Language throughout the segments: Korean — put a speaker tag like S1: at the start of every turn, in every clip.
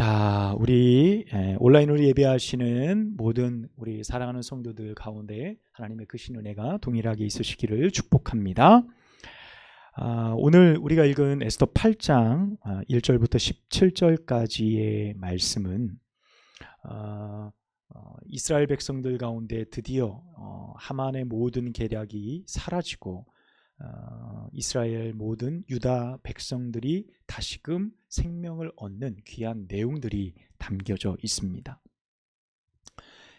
S1: 자, 우리 온라인으로 예배하시는 모든 우리 사랑하는 성도들 가운데 하나님의 크신 은혜가 동일하게 있으시기를 축복합니다. 오늘 우리가 읽은 에스더 8장 1절부터 17절까지의 말씀은 이스라엘 백성들 가운데 드디어 하만의 모든 계략이 사라지고 이스라엘 모든 유다 백성들이 다시금 생명을 얻는 귀한 내용들이 담겨져 있습니다.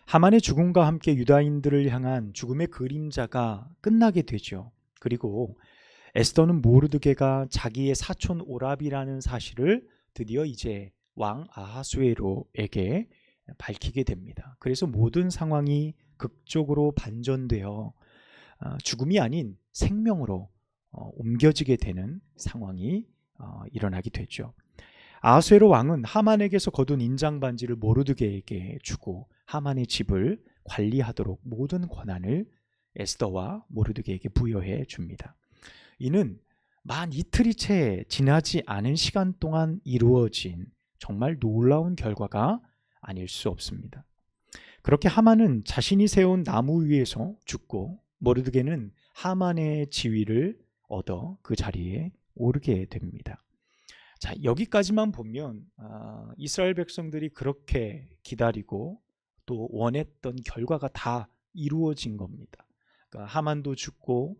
S1: 하만의 죽음과 함께 유다인들을 향한 죽음의 그림자가 끝나게 되죠. 그리고 에스더는 모르드게가 자기의 사촌 오랍이라는 사실을 드디어 이제 왕 아하수에로에게 밝히게 됩니다. 그래서 모든 상황이 극적으로 반전되어 죽음이 아닌 생명으로 옮겨지게 되는 상황이 일어나게 되죠. 아하수에로 왕은 하만에게서 거둔 인장 반지를 모르드게에게 주고 하만의 집을 관리하도록 모든 권한을 에스더와 모르드게에게 부여해 줍니다. 이는 만 이틀이 채 지나지 않은 시간 동안 이루어진 정말 놀라운 결과가 아닐 수 없습니다. 그렇게 하만은 자신이 세운 나무 위에서 죽고 모르드게는 하만의 지위를 얻어 그 자리에 오르게 됩니다. 자, 여기까지만 보면 이스라엘 백성들이 그렇게 기다리고 또 원했던 결과가 다 이루어진 겁니다. 그러니까 하만도 죽고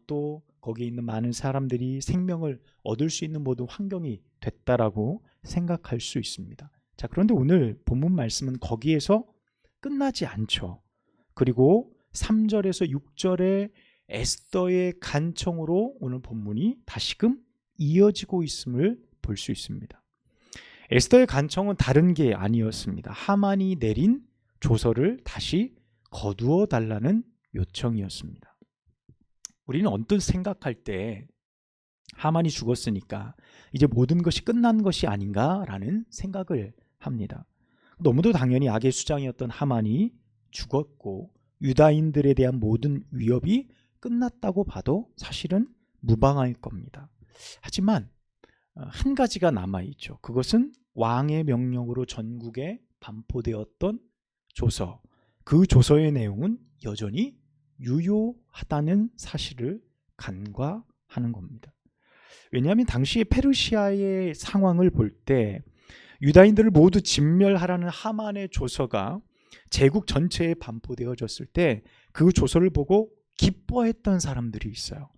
S1: 또 거기에 있는 많은 사람들이 생명을 얻을 수 있는 모든 환경이 됐다라고 생각할 수 있습니다. 자, 그런데 오늘 본문 말씀은 거기에서 끝나지 않죠. 그리고 3절에서 6절에 에스더의 간청으로 오늘 본문이 다시금 이어지고 있음을 볼 수 있습니다. 에스더의 간청은 다른 게 아니었습니다. 하만이 내린 조서를 다시 거두어 달라는 요청이었습니다. 우리는 언뜻 생각할 때 하만이 죽었으니까 이제 모든 것이 끝난 것이 아닌가라는 생각을 합니다. 너무도 당연히 악의 수장이었던 하만이 죽었고 유다인들에 대한 모든 위협이 끝났다고 봐도 사실은 무방할 겁니다. 하지만 한 가지가 남아있죠. 그것은 왕의 명령으로 전국에 반포되었던 조서, 그 조서의 내용은 여전히 유효하다는 사실을 간과하는 겁니다. 왜냐하면 당시의 페르시아의 상황을 볼 때 유다인들을 모두 진멸하라는 하만의 조서가 제국 전체에 반포되어졌을 때 그 조서를 보고 기뻐했던 사람들이 있어요.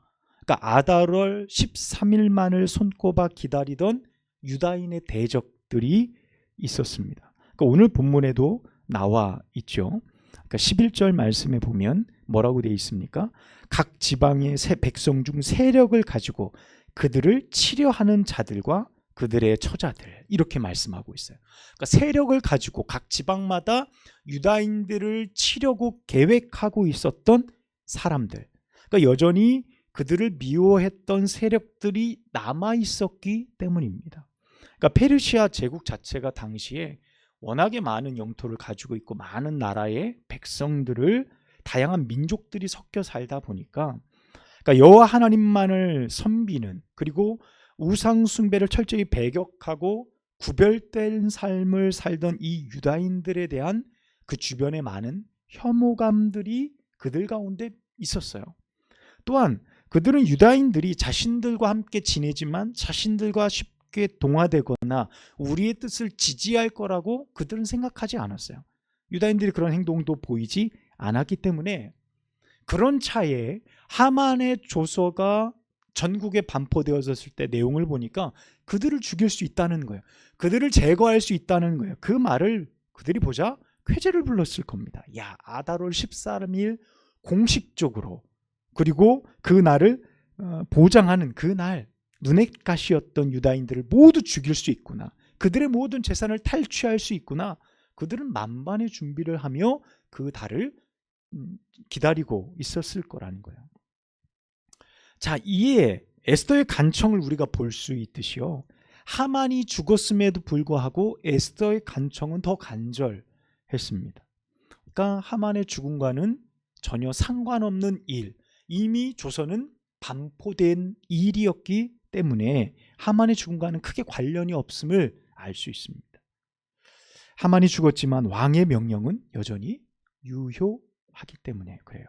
S1: 그러니까 아달월 13일만을 손꼽아 기다리던 유다인의 대적들이 있었습니다. 그러니까 오늘 본문에도 나와 있죠. 그러니까 11절 말씀에 보면 뭐라고 되어 있습니까? 각 지방의 백성 중 세력을 가지고 그들을 치려하는 자들과 그들의 처자들, 이렇게 말씀하고 있어요. 그러니까 세력을 가지고 각 지방마다 유다인들을 치려고 계획하고 있었던 사람들, 그러니까 여전히 그들을 미워했던 세력들이 남아 있었기 때문입니다. 그러니까 페르시아 제국 자체가 당시에 워낙에 많은 영토를 가지고 있고 많은 나라의 백성들을 다양한 민족들이 섞여 살다 보니까 그러니까 여호와 하나님만을 섬기는, 그리고 우상 숭배를 철저히 배격하고 구별된 삶을 살던 이 유다인들에 대한 그 주변의 많은 혐오감들이 그들 가운데 있었어요. 또한 그들은 유다인들이 자신들과 함께 지내지만 자신들과 쉽게 동화되거나 우리의 뜻을 지지할 거라고 그들은 생각하지 않았어요. 유다인들이 그런 행동도 보이지 않았기 때문에 그런 차에 하만의 조서가 전국에 반포되어졌을 때 내용을 보니까 그들을 죽일 수 있다는 거예요. 그들을 제거할 수 있다는 거예요. 그 말을 그들이 보자 쾌재를 불렀을 겁니다. 야, 아달월 13일 공식적으로, 그리고 그 날을 보장하는 그 날, 눈의 가시였던 유다인들을 모두 죽일 수 있구나. 그들의 모든 재산을 탈취할 수 있구나. 그들은 만반의 준비를 하며 그 달을 기다리고 있었을 거라는 거예요. 자, 이에 에스더의 간청을 우리가 볼 수 있듯이요, 하만이 죽었음에도 불구하고 에스더의 간청은 더 간절했습니다. 그러니까 하만의 죽음과는 전혀 상관없는 일, 이미 조서는 반포된 일이었기 때문에 하만의 죽음과는 크게 관련이 없음을 알 수 있습니다. 하만이 죽었지만 왕의 명령은 여전히 유효하기 때문에 그래요.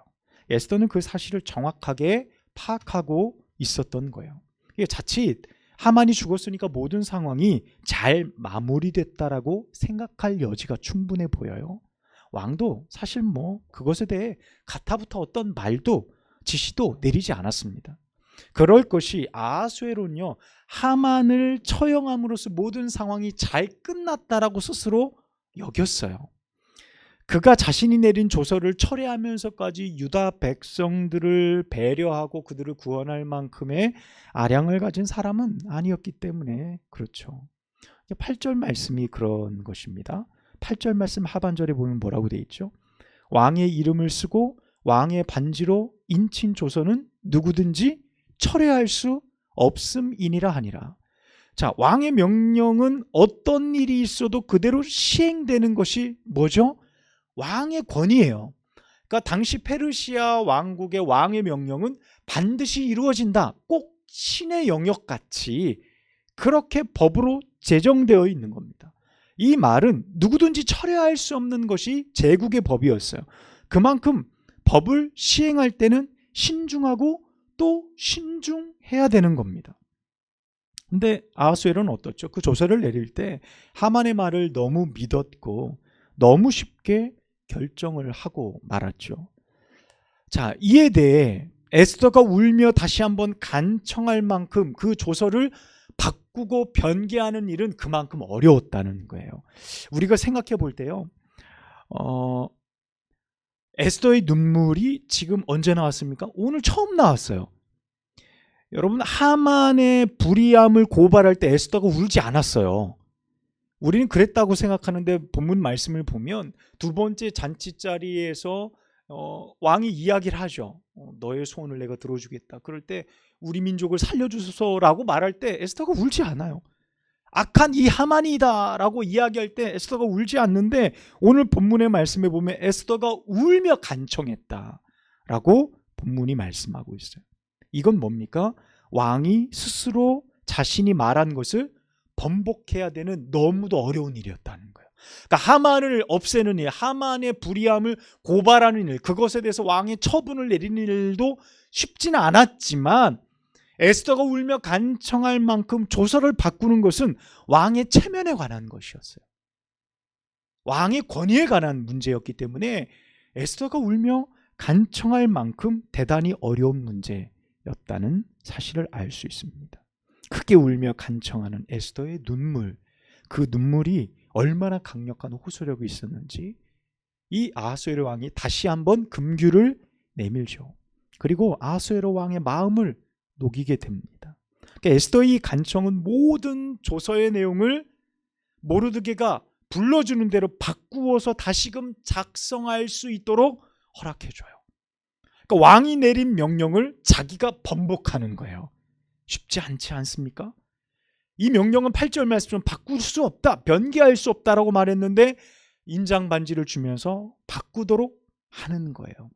S1: 에스더는 그 사실을 정확하게 파악하고 있었던 거예요. 이게 자칫 하만이 죽었으니까 모든 상황이 잘 마무리됐다라고 생각할 여지가 충분해 보여요. 왕도 사실 그것에 대해 가타부터 어떤 말도 지시도 내리지 않았습니다. 그럴 것이 아하수에로는요, 하만을 처형함으로써 모든 상황이 잘 끝났다라고 스스로 여겼어요. 그가 자신이 내린 조서를 철회하면서까지 유다 백성들을 배려하고 그들을 구원할 만큼의 아량을 가진 사람은 아니었기 때문에 그렇죠. 8절 말씀이 그런 것입니다. 8절 말씀 하반절에 보면 뭐라고 돼 있죠? 왕의 이름을 쓰고 왕의 반지로 인친 조서는 누구든지 철회할 수 없음이니라 하니라. 자, 왕의 명령은 어떤 일이 있어도 그대로 시행되는 것이 뭐죠? 왕의 권위예요. 그러니까 당시 페르시아 왕국의 왕의 명령은 반드시 이루어진다. 꼭 신의 영역같이 그렇게 법으로 제정되어 있는 겁니다. 이 말은 누구든지 철회할 수 없는 것이 제국의 법이었어요. 그만큼 법을 시행할 때는 신중하고 또 신중해야 되는 겁니다. 근데 아하수에로는 어떻죠? 그 조서를 내릴 때 하만의 말을 너무 믿었고 너무 쉽게 결정을 하고 말았죠. 자, 이에 대해 에스더가 울며 다시 한번 간청할 만큼 그 조서를 바꾸고 변개하는 일은 그만큼 어려웠다는 거예요. 우리가 생각해 볼 때요, 에스더의 눈물이 지금 언제 나왔습니까? 오늘 처음 나왔어요. 여러분, 하만의 불의함을 고발할 때 에스더가 울지 않았어요. 우리는 그랬다고 생각하는데 본문 말씀을 보면 두 번째 잔치 자리에서 왕이 이야기를 하죠. 너의 소원을 내가 들어주겠다. 그럴 때 우리 민족을 살려주소서라고 말할 때 에스더가 울지 않아요. 악한 이 하만이다 라고 이야기할 때 에스더가 울지 않는데 오늘 본문의 말씀에 보면 에스더가 울며 간청했다 라고 본문이 말씀하고 있어요. 이건 뭡니까? 왕이 스스로 자신이 말한 것을 번복해야 되는 너무도 어려운 일이었다는 거예요. 그러니까 하만을 없애는 일, 하만의 불의함을 고발하는 일, 그것에 대해서 왕의 처분을 내리는 일도 쉽지는 않았지만 에스더가 울며 간청할 만큼 조서를 바꾸는 것은 왕의 체면에 관한 것이었어요. 왕의 권위에 관한 문제였기 때문에 에스더가 울며 간청할 만큼 대단히 어려운 문제였다는 사실을 알 수 있습니다. 크게 울며 간청하는 에스더의 눈물, 그 눈물이 얼마나 강력한 호소력이 있었는지 이 아하수에로 왕이 다시 한번 금규를 내밀죠. 그리고 아하수에로 왕의 마음을 녹이게 됩니다. 그러니까 에스더의 간청은 모든 조서의 내용을 모르드게가 불러주는 대로 바꾸어서 다시금 작성할 수 있도록 허락해줘요. 그러니까 왕이 내린 명령을 자기가 번복하는 거예요. 쉽지 않지 않습니까? 이 명령은 8절 말씀처럼 바꿀 수 없다, 변개할 수 없다라고 말했는데 인장 반지를 주면서 바꾸도록 하는 거예요.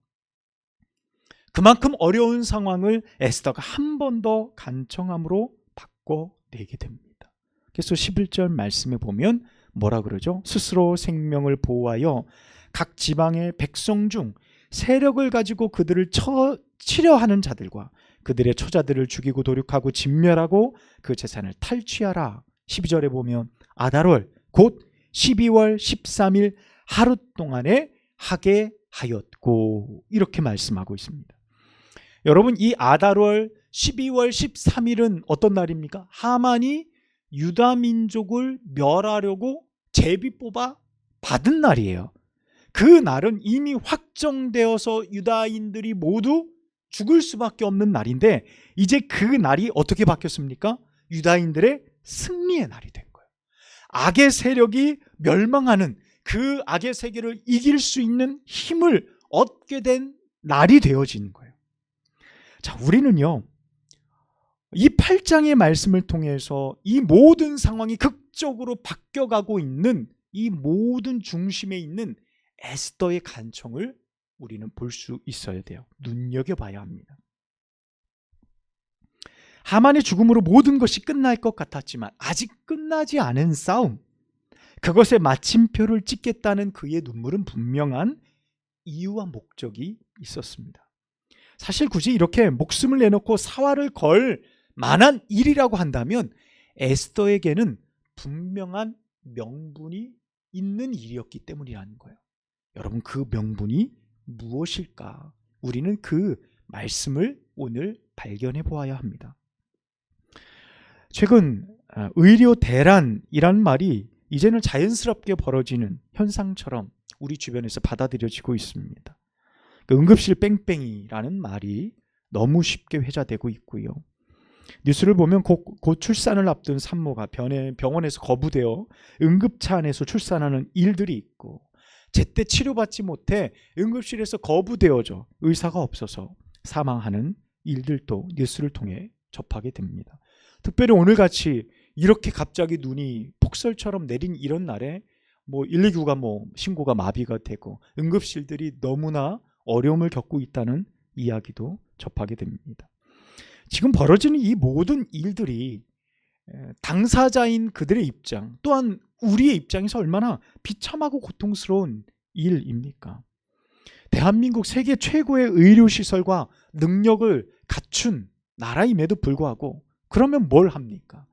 S1: 그만큼 어려운 상황을 에스더가 한 번 더 간청함으로 바꿔내게 됩니다. 그래서 11절 말씀에 보면 뭐라 그러죠? 스스로 생명을 보호하여 각 지방의 백성 중 세력을 가지고 그들을 치려하는 자들과 그들의 처자들을 죽이고 도륙하고 진멸하고 그 재산을 탈취하라. 12절에 보면 아달월 곧 12월 13일 하루 동안에 하게 하였고 이렇게 말씀하고 있습니다. 여러분, 이 아달월 12월 13일은 어떤 날입니까? 하만이 유다 민족을 멸하려고 제비 뽑아 받은 날이에요. 그 날은 이미 확정되어서 유다인들이 모두 죽을 수밖에 없는 날인데 이제 그 날이 어떻게 바뀌었습니까? 유다인들의 승리의 날이 된 거예요. 악의 세력이 멸망하는 그 악의 세계를 이길 수 있는 힘을 얻게 된 날이 되어진 거예요. 자, 우리는요, 이 8장의 말씀을 통해서 이 모든 상황이 극적으로 바뀌어가고 있는 이 모든 중심에 있는 에스더의 간청을 우리는 볼 수 있어야 돼요. 눈여겨봐야 합니다. 하만의 죽음으로 모든 것이 끝날 것 같았지만 아직 끝나지 않은 싸움, 그것에 마침표를 찍겠다는 그의 눈물은 분명한 이유와 목적이 있었습니다. 사실 굳이 이렇게 목숨을 내놓고 사활을 걸 만한 일이라고 한다면 에스더에게는 분명한 명분이 있는 일이었기 때문이라는 거예요. 여러분, 그 명분이 무엇일까? 우리는 그 말씀을 오늘 발견해 보아야 합니다. 최근 의료 대란이라는 말이 이제는 자연스럽게 벌어지는 현상처럼 우리 주변에서 받아들여지고 있습니다. 그 응급실 뺑뺑이라는 말이 너무 쉽게 회자되고 있고요. 뉴스를 보면 곧 출산을 앞둔 산모가 병원에서 거부되어 응급차 안에서 출산하는 일들이 있고, 제때 치료받지 못해 응급실에서 거부되어져 의사가 없어서 사망하는 일들도 뉴스를 통해 접하게 됩니다. 특별히 오늘같이 이렇게 갑자기 눈이 폭설처럼 내린 이런 날에 119가 신고가 마비가 되고 응급실들이 너무나 어려움을 겪고 있다는 이야기도 접하게 됩니다. 지금 벌어지는 이 모든 일들이 당사자인 그들의 입장, 또한 우리의 입장에서 얼마나 비참하고 고통스러운 일입니까? 대한민국 세계 최고의 의료시설과 능력을 갖춘 나라임에도 불구하고 그러면 뭘 합니까?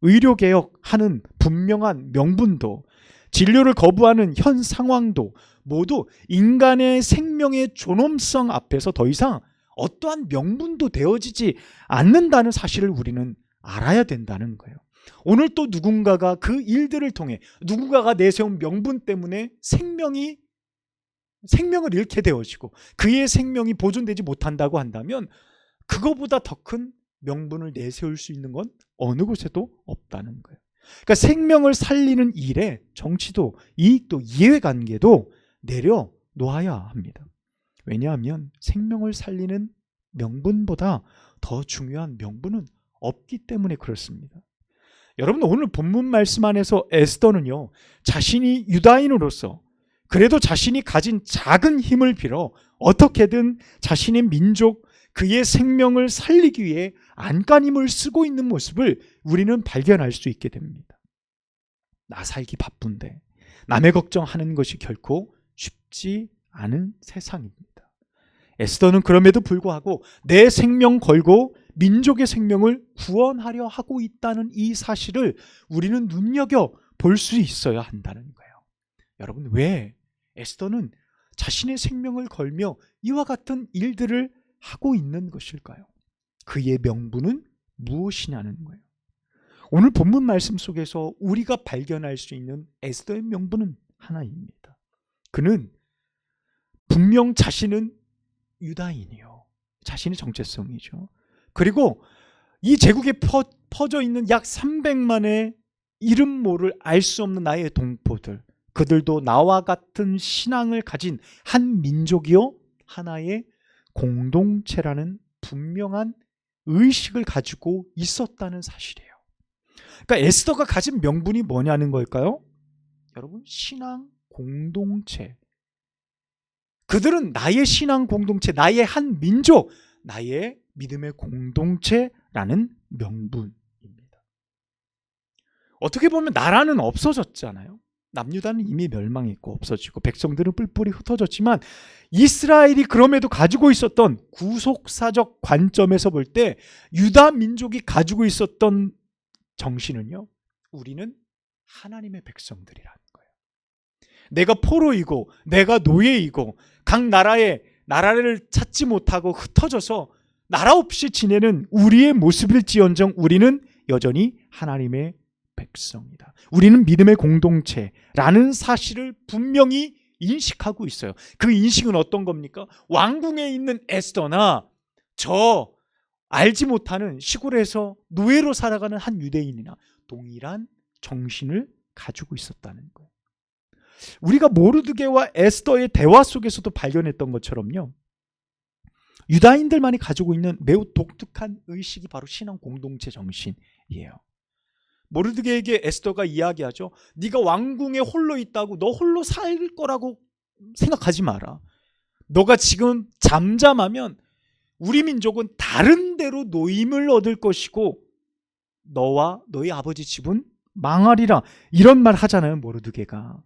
S1: 의료개혁하는 분명한 명분도, 진료를 거부하는 현 상황도 모두 인간의 생명의 존엄성 앞에서 더 이상 어떠한 명분도 되어지지 않는다는 사실을 우리는 알아야 된다는 거예요. 오늘 또 누군가가 그 일들을 통해 누군가가 내세운 명분 때문에 생명을 잃게 되어지고 그의 생명이 보존되지 못한다고 한다면 그거보다 더 큰 명분을 내세울 수 있는 건 어느 곳에도 없다는 거예요. 그러니까 생명을 살리는 일에 정치도 이익도 이해관계도 내려놓아야 합니다. 왜냐하면 생명을 살리는 명분보다 더 중요한 명분은 없기 때문에 그렇습니다. 여러분, 오늘 본문 말씀 안에서 에스더는요, 자신이 유다인으로서 그래도 자신이 가진 작은 힘을 빌어 어떻게든 자신의 민족, 그의 생명을 살리기 위해 안간힘을 쓰고 있는 모습을 우리는 발견할 수 있게 됩니다. 나 살기 바쁜데 남의 걱정하는 것이 결코 쉽지 않은 세상입니다. 에스더는 그럼에도 불구하고 내 생명 걸고 민족의 생명을 구원하려 하고 있다는 이 사실을 우리는 눈여겨 볼 수 있어야 한다는 거예요. 여러분, 왜 에스더는 자신의 생명을 걸며 이와 같은 일들을 하고 있는 것일까요? 그의 명분은 무엇이냐는 거예요. 오늘 본문 말씀 속에서 우리가 발견할 수 있는 에스더의 명분은 하나입니다. 그는 분명 자신은 유다인이요, 자신의 정체성이죠. 그리고 이 제국에 퍼져 있는 약 300만의 이름 모를 알 수 없는 나의 동포들, 그들도 나와 같은 신앙을 가진 한 민족이요, 하나의 공동체라는 분명한 의식을 가지고 있었다는 사실이에요. 그러니까 에스더가 가진 명분이 뭐냐는 걸까요? 여러분, 신앙 공동체. 그들은 나의 신앙 공동체, 나의 한 민족, 나의 믿음의 공동체라는 명분입니다. 어떻게 보면 나라는 없어졌잖아요. 남유다는 이미 멸망했고 없어지고 백성들은 뿔뿔이 흩어졌지만 이스라엘이 그럼에도 가지고 있었던 구속사적 관점에서 볼 때 유다 민족이 가지고 있었던 정신은요, 우리는 하나님의 백성들이라는 거예요. 내가 포로이고 내가 노예이고 각 나라를 찾지 못하고 흩어져서 나라 없이 지내는 우리의 모습일지언정 우리는 여전히 하나님의 백성이다. 우리는 믿음의 공동체라는 사실을 분명히 인식하고 있어요. 그 인식은 어떤 겁니까? 왕궁에 있는 에스더나 저 알지 못하는 시골에서 노예로 살아가는 한 유대인이나 동일한 정신을 가지고 있었다는 거예요. 우리가 모르드게와 에스더의 대화 속에서도 발견했던 것처럼요, 유다인들만이 가지고 있는 매우 독특한 의식이 바로 신앙 공동체 정신이에요. 모르드게에게 에스더가 이야기하죠. 네가 왕궁에 홀로 있다고 너 홀로 살 거라고 생각하지 마라. 너가 지금 잠잠하면 우리 민족은 다른 데로 노임을 얻을 것이고 너와 너희 아버지 집은 망하리라 이런 말 하잖아요. 모르드게가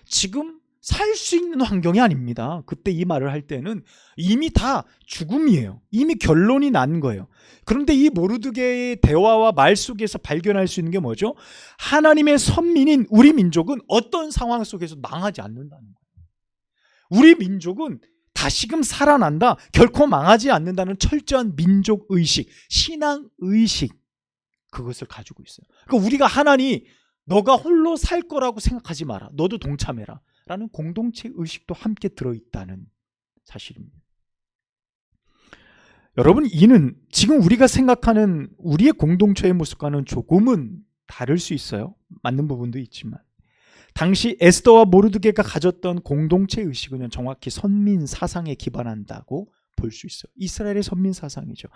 S1: 지금 살 수 있는 환경이 아닙니다. 그때 이 말을 할 때는 이미 다 죽음이에요. 이미 결론이 난 거예요. 그런데 이 모르드게의 대화와 말 속에서 발견할 수 있는 게 뭐죠? 하나님의 선민인 우리 민족은 어떤 상황 속에서 망하지 않는다는 거예요. 우리 민족은 다시금 살아난다, 결코 망하지 않는다는 철저한 민족의식, 신앙의식, 그것을 가지고 있어요. 그러니까 우리가 하나님 너가 홀로 살 거라고 생각하지 마라, 너도 동참해라 라는 공동체 의식도 함께 들어있다는 사실입니다. 여러분, 이는 지금 우리가 생각하는 우리의 공동체의 모습과는 조금은 다를 수 있어요. 맞는 부분도 있지만 당시 에스더와 모르드게가 가졌던 공동체 의식은 정확히 선민 사상에 기반한다고 볼 수 있어요. 이스라엘의 선민 사상이죠.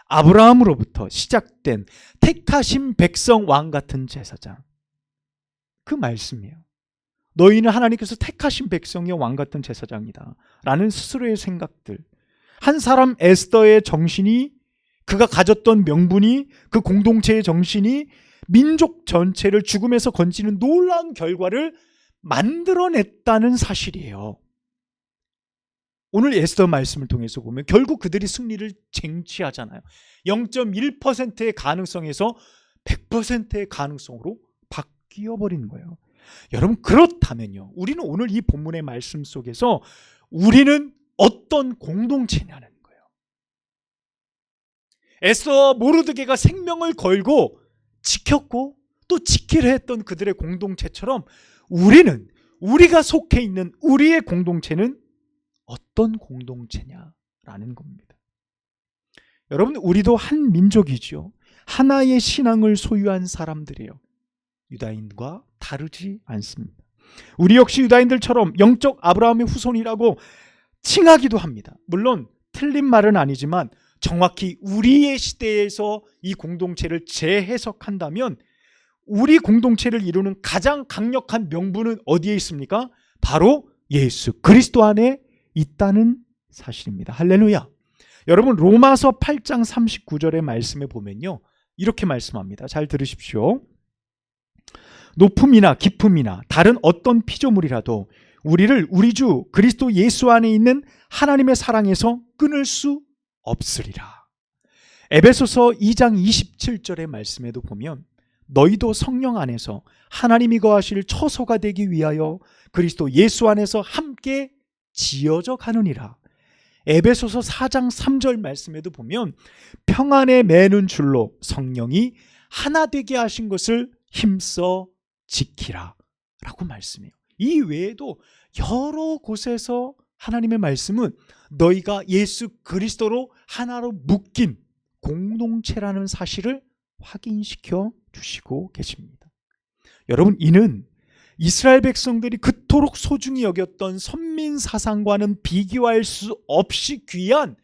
S1: 아브라함으로부터 시작된 택하신 백성 왕 같은 제사장, 그 말씀이에요. 너희는 하나님께서 택하신 백성의 왕 같은 제사장이다 라는 스스로의 생각들, 한 사람 에스더의 정신이, 그가 가졌던 명분이, 그 공동체의 정신이 민족 전체를 죽음에서 건지는 놀라운 결과를 만들어냈다는 사실이에요. 오늘 에스더 말씀을 통해서 보면 결국 그들이 승리를 쟁취하잖아요. 0.1%의 가능성에서 100%의 가능성으로 바뀌어버리는 거예요. 여러분, 그렇다면요, 우리는 오늘 이 본문의 말씀 속에서 우리는 어떤 공동체냐는 거예요. 에스더 모르드게가 생명을 걸고 지켰고 또 지키려 했던 그들의 공동체처럼 우리는, 우리가 속해 있는 우리의 공동체는 어떤 공동체냐라는 겁니다. 여러분, 우리도 한 민족이죠. 하나의 신앙을 소유한 사람들이에요. 유다인과 다르지 않습니다. 우리 역시 유다인들처럼 영적 아브라함의 후손이라고 칭하기도 합니다. 물론 틀린 말은 아니지만 정확히 우리의 시대에서 이 공동체를 재해석한다면 우리 공동체를 이루는 가장 강력한 명분은 어디에 있습니까? 바로 예수 그리스도 안에 있다는 사실입니다. 할렐루야. 여러분, 로마서 8장 39절의 말씀에 보면요, 이렇게 말씀합니다. 잘 들으십시오. 높음이나 깊음이나 다른 어떤 피조물이라도 우리를 우리 주 그리스도 예수 안에 있는 하나님의 사랑에서 끊을 수 없으리라. 에베소서 2장 27절의 말씀에도 보면 너희도 성령 안에서 하나님이 거하실 처소가 되기 위하여 그리스도 예수 안에서 함께 지어져 가느니라. 에베소서 4장 3절 말씀에도 보면 평안에 매는 줄로 성령이 하나 되게 하신 것을 힘써 지키라 라고 말씀해요. 이 외에도 여러 곳에서 하나님의 말씀은 너희가 예수 그리스도로 하나로 묶인 공동체라는 사실을 확인시켜 주시고 계십니다. 여러분, 이는 이스라엘 백성들이 그토록 소중히 여겼던 선민 사상과는 비교할 수 없이 귀한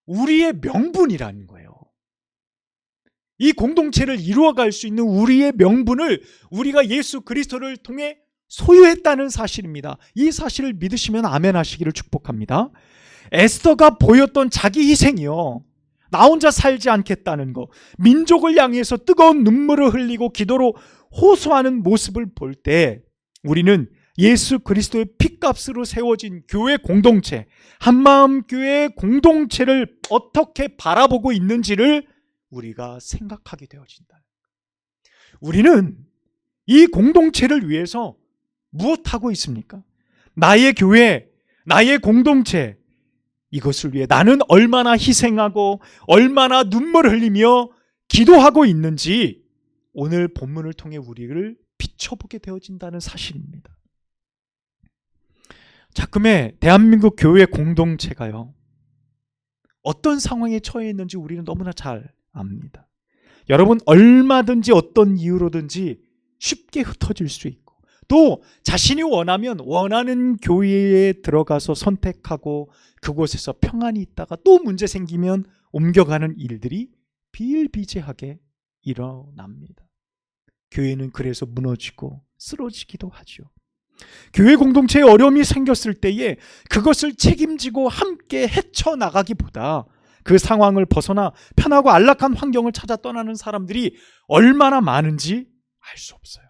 S1: 우리의 명분이라는 거예요. 이 공동체를 이루어갈 수 있는 우리의 명분을 우리가 예수 그리스도를 통해 소유했다는 사실입니다. 이 사실을 믿으시면 아멘 하시기를 축복합니다. 에스더가 보였던 자기 희생이요, 나 혼자 살지 않겠다는 거, 민족을 향해서 뜨거운 눈물을 흘리고 기도로 호소하는 모습을 볼 때 우리는 예수 그리스도의 피값으로 세워진 교회 공동체, 한마음 교회 공동체를 어떻게 바라보고 있는지를 우리가 생각하게 되어진다. 우리는 이 공동체를 위해서 무엇하고 있습니까? 나의 교회, 나의 공동체, 이것을 위해 나는 얼마나 희생하고 얼마나 눈물을 흘리며 기도하고 있는지 오늘 본문을 통해 우리를 비춰보게 되어진다는 사실입니다. 자금의 대한민국 교회 공동체가요, 어떤 상황에 처해 있는지 우리는 너무나 잘 압니다. 여러분, 얼마든지 어떤 이유로든지 쉽게 흩어질 수 있고 또 자신이 원하면 원하는 교회에 들어가서 선택하고 그곳에서 평안히 있다가 또 문제 생기면 옮겨가는 일들이 비일비재하게 일어납니다. 교회는 그래서 무너지고 쓰러지기도 하죠. 교회 공동체에 어려움이 생겼을 때에 그것을 책임지고 함께 헤쳐나가기보다 그 상황을 벗어나 편하고 안락한 환경을 찾아 떠나는 사람들이 얼마나 많은지 알 수 없어요.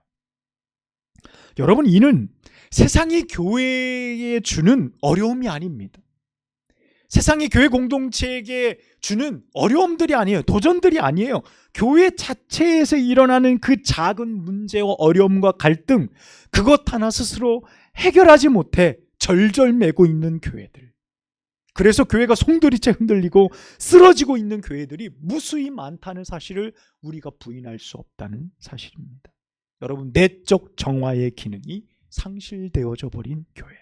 S1: 여러분, 이는 세상이 교회에 주는 어려움이 아닙니다. 세상이 교회 공동체에게 주는 어려움들이 아니에요. 도전들이 아니에요. 교회 자체에서 일어나는 그 작은 문제와 어려움과 갈등, 그것 하나 스스로 해결하지 못해 절절매고 있는 교회들. 그래서 교회가 송두리째 흔들리고 쓰러지고 있는 교회들이 무수히 많다는 사실을 우리가 부인할 수 없다는 사실입니다. 여러분, 내적 정화의 기능이 상실되어져 버린 교회,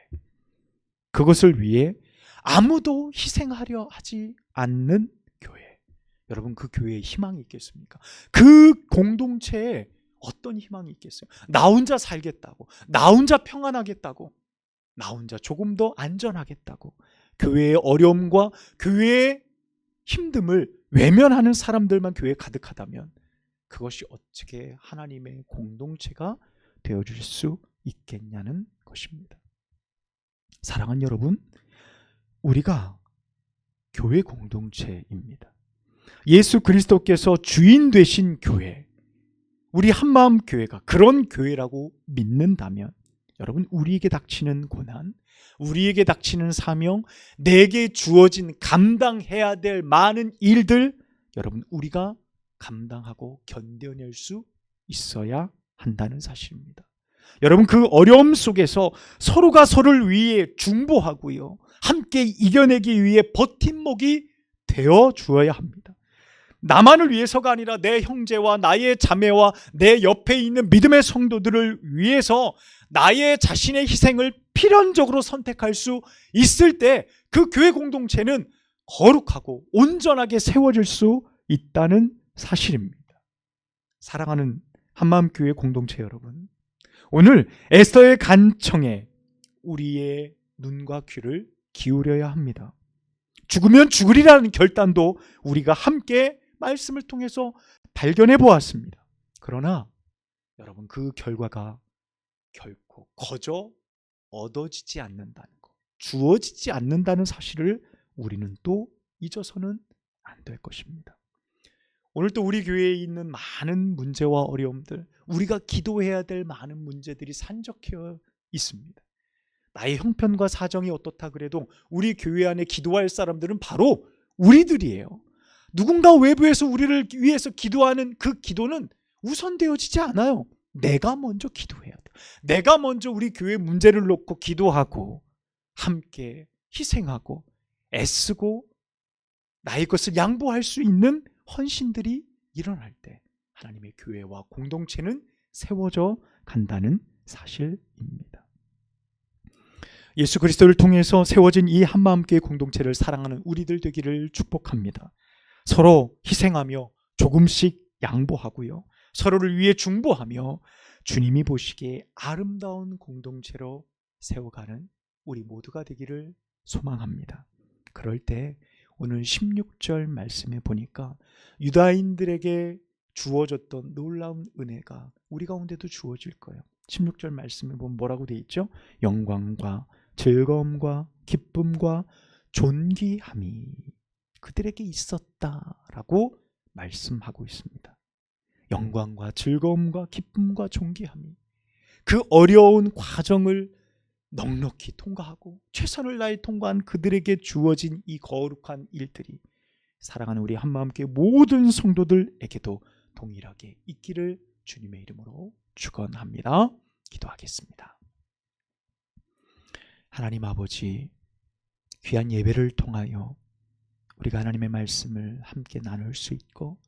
S1: 그것을 위해 아무도 희생하려 하지 않는 교회, 여러분, 그 교회에 희망이 있겠습니까? 그 공동체에 어떤 희망이 있겠어요? 나 혼자 살겠다고, 나 혼자 평안하겠다고, 나 혼자 조금 더 안전하겠다고 교회의 어려움과 교회의 힘듦을 외면하는 사람들만 교회에 가득하다면 그것이 어떻게 하나님의 공동체가 되어줄 수 있겠냐는 것입니다. 사랑하는 여러분, 우리가 교회 공동체입니다. 예수 그리스도께서 주인 되신 교회, 우리 한마음 교회가 그런 교회라고 믿는다면 여러분, 우리에게 닥치는 고난, 우리에게 닥치는 사명, 내게 주어진 감당해야 될 많은 일들, 여러분, 우리가 감당하고 견뎌낼 수 있어야 한다는 사실입니다. 여러분, 그 어려움 속에서 서로가 서로를 위해 중보하고요, 함께 이겨내기 위해 버팀목이 되어 주어야 합니다. 나만을 위해서가 아니라 내 형제와 나의 자매와 내 옆에 있는 믿음의 성도들을 위해서 나의 자신의 희생을 필연적으로 선택할 수 있을 때 그 교회 공동체는 거룩하고 온전하게 세워질 수 있다는 사실입니다. 사랑하는 한마음교회 공동체 여러분, 오늘 에스더의 간청에 우리의 눈과 귀를 기울여야 합니다. 죽으면 죽으리라는 결단도 우리가 함께 말씀을 통해서 발견해 보았습니다. 그러나 여러분, 그 결과가 결코 거저 얻어지지 않는다는 것, 주어지지 않는다는 사실을 우리는 또 잊어서는 안 될 것입니다. 오늘 또 우리 교회에 있는 많은 문제와 어려움들, 우리가 기도해야 될 많은 문제들이 산적해 있습니다. 나의 형편과 사정이 어떻다 그래도 우리 교회 안에 기도할 사람들은 바로 우리들이에요. 누군가 외부에서 우리를 위해서 기도하는 그 기도는 우선되어지지 않아요. 내가 먼저 기도해야 돼. 내가 먼저 우리 교회 문제를 놓고 기도하고 함께 희생하고 애쓰고 나의 것을 양보할 수 있는 헌신들이 일어날 때 하나님의 교회와 공동체는 세워져 간다는 사실입니다. 예수 그리스도를 통해서 세워진 이 한마음교회 공동체를 사랑하는 우리들 되기를 축복합니다. 서로 희생하며 조금씩 양보하고요, 서로를 위해 중보하며 주님이 보시기에 아름다운 공동체로 세워가는 우리 모두가 되기를 소망합니다. 그럴 때 오늘 16절 말씀에 보니까 유다인들에게 주어졌던 놀라운 은혜가 우리 가운데도 주어질 거예요. 16절 말씀에 보면 뭐라고 되어 있죠? 영광과 즐거움과 기쁨과 존귀함이 그들에게 있었다라고 말씀하고 있습니다. 영광과 즐거움과 기쁨과 존귀함이 그 어려운 과정을 넉넉히 통과하고 최선을 다해 통과한 그들에게 주어진 이 거룩한 일들이 사랑하는 우리 한마음교회 모든 성도들에게도 동일하게 있기를 주님의 이름으로 축원합니다. 기도하겠습니다. 하나님 아버지, 귀한 예배를 통하여 우리가 하나님의 말씀을 함께 나눌 수 있고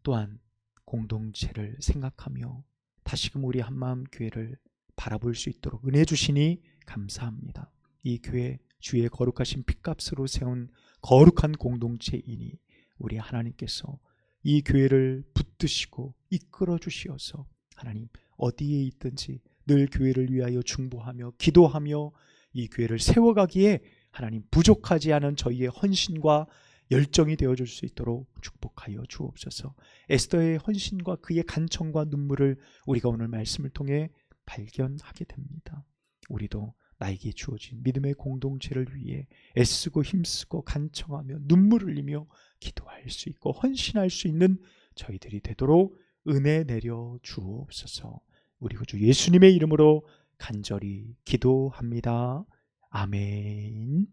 S1: 또한 공동체를 생각하며 다시금 우리 한마음교회를 바라볼 수 있도록 은혜 주시니 감사합니다. 이 교회 주의 거룩하신 핏값으로 세운 거룩한 공동체이니 우리 하나님께서 이 교회를 붙드시고 이끌어 주시어서 하나님 어디에 있든지 늘 교회를 위하여 중보하며 기도하며 이 교회를 세워가기에 하나님 부족하지 않은 저희의 헌신과 열정이 되어줄 수 있도록 축복하여 주옵소서. 에스더의 헌신과 그의 간청과 눈물을 우리가 오늘 말씀을 통해 발견하게 됩니다. 우리도 나에게 주어진 믿음의 공동체를 위해 애쓰고 힘쓰고 간청하며 눈물 흘리며 기도할 수 있고 헌신할 수 있는 저희들이 되도록 은혜 내려 주옵소서. 우리 구주 예수님의 이름으로 간절히 기도합니다. 아멘.